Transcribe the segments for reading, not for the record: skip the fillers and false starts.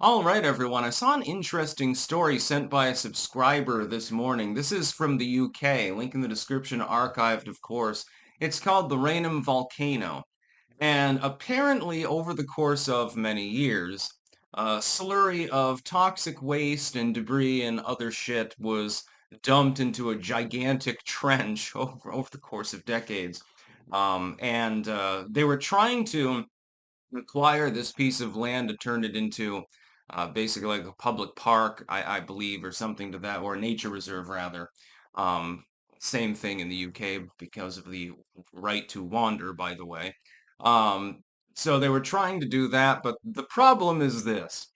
All right, everyone. I saw an interesting story sent by a subscriber this morning. This is from the UK. Link in the description, archived, of course. It's called the Rainham Volcano. And apparently, over the course of many years, a slurry of toxic waste and debris and other shit was dumped into a gigantic trench over the course of decades. And they were trying to acquire this piece of land to turn it into basically like a public park, I believe, or something to that, or a nature reserve rather. Um, Same thing in the UK because of the right to wander, by the way. Um, so they were trying to do that, but the problem is this.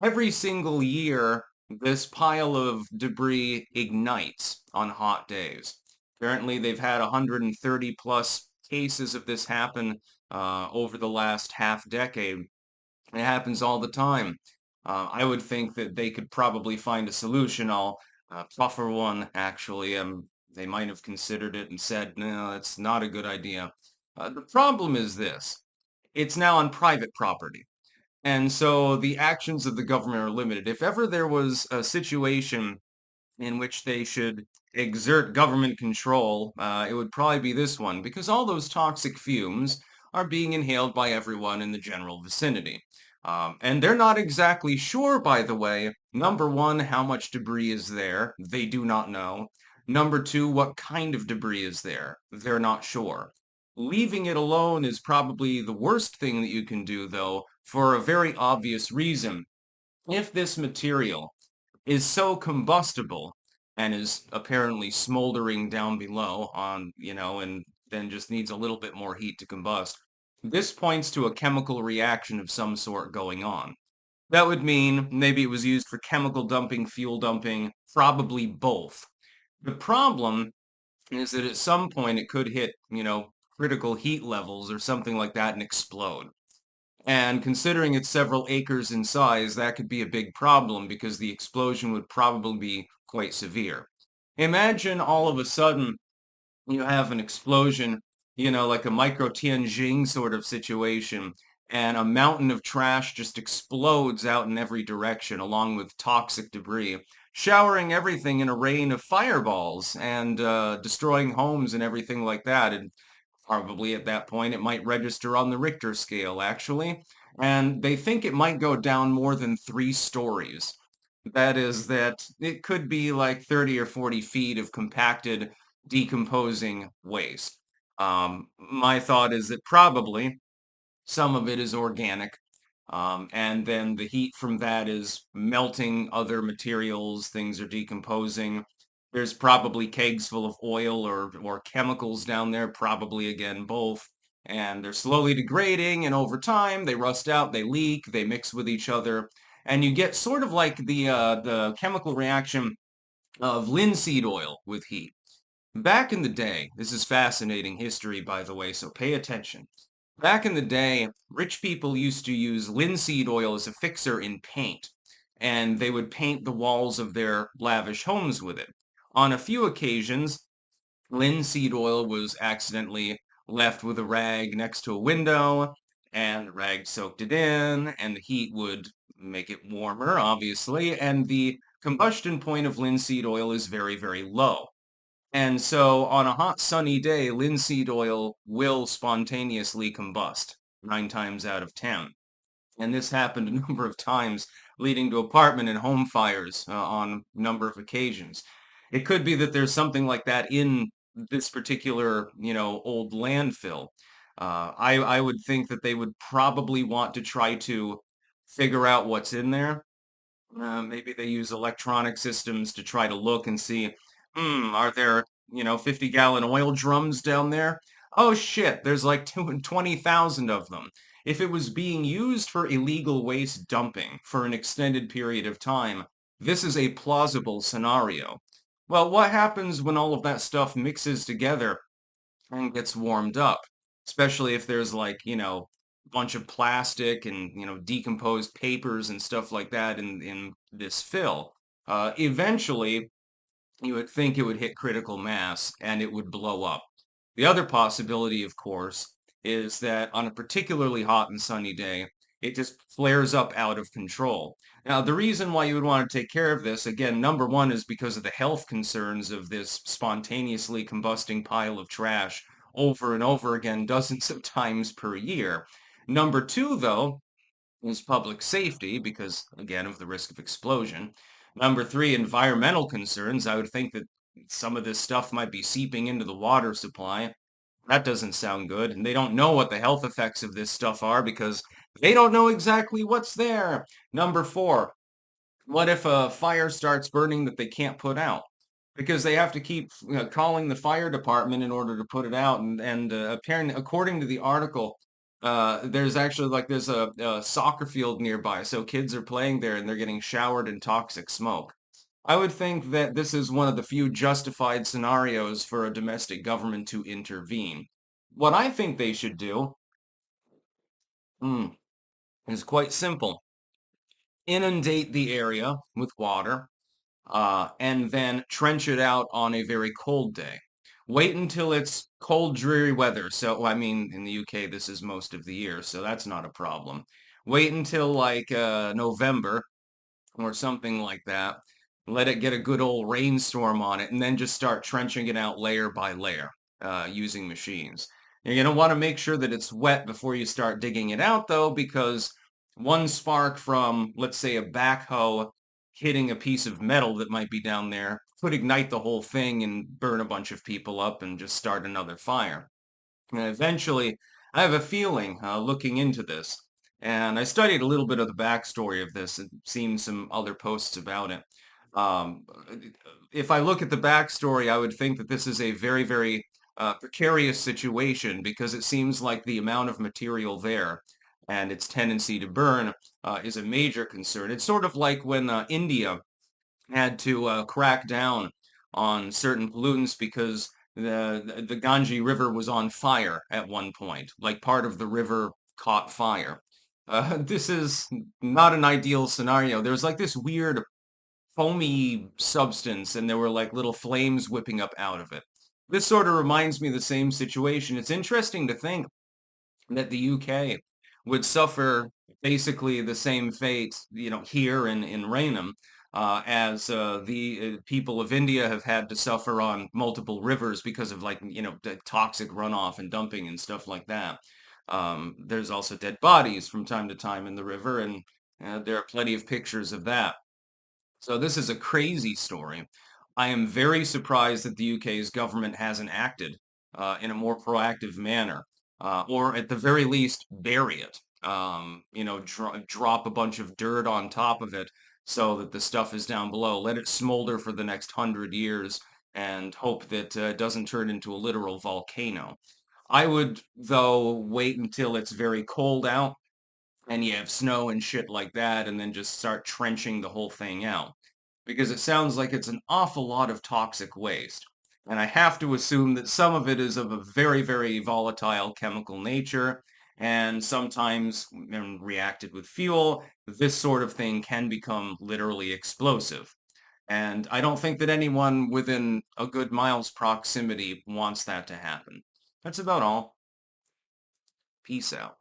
Every single year, this pile of debris ignites on hot days. Apparently, they've had 130 plus cases of this happen over the last half decade. It happens all the time. I would think that they could probably find a solution. I'll offer one, actually. They might have considered it and said, no, that's not a good idea. The problem is this. It's now on private property. And so the actions of the government are limited. If ever there was a situation in which they should exert government control, it would probably be this one, because all those toxic fumes are being inhaled by everyone in the general vicinity. And they're not exactly sure, by the way, number one, how much debris is there. They do not know. Number two, what kind of debris is there. They're not sure. Leaving it alone is probably the worst thing that you can do, though, for a very obvious reason. If this material is so combustible and is apparently smoldering down below and then just needs a little bit more heat to combust. This points to a chemical reaction of some sort going on. That would mean maybe it was used for chemical dumping, fuel dumping, probably both. The problem is that at some point it could hit critical heat levels or something like that and explode. And considering it's several acres in size, that could be a big problem because the explosion would probably be quite severe. Imagine all of a sudden you have an explosion like a micro Tianjin sort of situation, and a mountain of trash just explodes out in every direction along with toxic debris, showering everything in a rain of fireballs and destroying homes and everything like that. And probably at that point, it might register on the Richter scale, actually. And they think it might go down more than 3 stories. That is, that it could be like 30 or 40 feet of compacted, decomposing waste. My thought is that probably some of it is organic. And then the heat from that is melting other materials, things are decomposing. There's probably kegs full of oil or chemicals down there, probably again both. And they're slowly degrading, and over time they rust out, they leak, they mix with each other, and you get sort of like the chemical reaction of linseed oil with heat. Back in the day, this is fascinating history, by the way, so pay attention. Back in the day, rich people used to use linseed oil as a fixer in paint, and they would paint the walls of their lavish homes with it. On a few occasions, linseed oil was accidentally left with a rag next to a window, and the rag soaked it in, and the heat would make it warmer, obviously, and the combustion point of linseed oil is very, very low. And so on a hot sunny day, linseed oil will spontaneously combust 9 times out of 10. And this happened a number of times, leading to apartment and home fires on a number of occasions. It could be that there's something like that in this particular old landfill. I would think that they would probably want to try to figure out what's in there. Maybe they use electronic systems to try to look and see, are there 50-gallon oil drums down there? Oh shit, there's like 20,000 of them. If it was being used for illegal waste dumping for an extended period of time, this is a plausible scenario. Well, what happens when all of that stuff mixes together and gets warmed up, especially if there's like a bunch of plastic and decomposed papers and stuff like that in this fill. Eventually, you would think it would hit critical mass and it would blow up. The other possibility, of course, is that on a particularly hot and sunny day, it just flares up out of control. Now, the reason why you would want to take care of this, again, number one is because of the health concerns of this spontaneously combusting pile of trash over and over again, dozens of times per year. Number two, though, is public safety because, again, of the risk of explosion. Number three, environmental concerns. I would think that some of this stuff might be seeping into the water supply. That doesn't sound good. And they don't know what the health effects of this stuff are because they don't know exactly what's there. Number four, what if a fire starts burning that they can't put out? Because they have to keep calling the fire department in order to put it out. And apparently, according to the article, there's actually like there's a soccer field nearby, so kids are playing there and they're getting showered in toxic smoke. I would think that this is one of the few justified scenarios for a domestic government to intervene. What I think they should do, hmm, is quite simple. Inundate the area with water, and then trench it out on a very cold day. Wait until it's cold, dreary weather. So, I mean, in the UK, this is most of the year, so that's not a problem. Wait until like November or something like that. Let it get a good old rainstorm on it, and then just start trenching it out layer by layer using machines. You're going to want to make sure that it's wet before you start digging it out, though, because one spark from, let's say, a backhoe hitting a piece of metal that might be down there could ignite the whole thing and burn a bunch of people up and just start another fire. And eventually, I have a feeling looking into this, and I studied a little bit of the backstory of this and seen some other posts about it. Um, if I look at the backstory, I would think that this is a very, very precarious situation because it seems like the amount of material there and its tendency to burn is a major concern. It's sort of like when India had to crack down on certain pollutants because the Ganges River was on fire at one point, like part of the river caught fire. This is not an ideal scenario. There's like this weird foamy substance, and there were like little flames whipping up out of it. This sort of reminds me of the same situation. It's interesting to think that the UK would suffer basically the same fate, here in Rainham, as the people of India have had to suffer on multiple rivers because of like, the toxic runoff and dumping and stuff like that. There's also dead bodies from time to time in the river, and there are plenty of pictures of that. So this is a crazy story. I am very surprised that the UK's government hasn't acted in a more proactive manner, or at the very least, bury it. Drop a bunch of dirt on top of it so that the stuff is down below. Let it smolder for the next 100 years and hope that it doesn't turn into a literal volcano. I would, though, wait until it's very cold out and you have snow and shit like that, and then just start trenching the whole thing out. Because it sounds like it's an awful lot of toxic waste. And I have to assume that some of it is of a very, very volatile chemical nature, and sometimes when reacted with fuel, this sort of thing can become literally explosive. And I don't think that anyone within a good mile's proximity wants that to happen. That's about all. Peace out.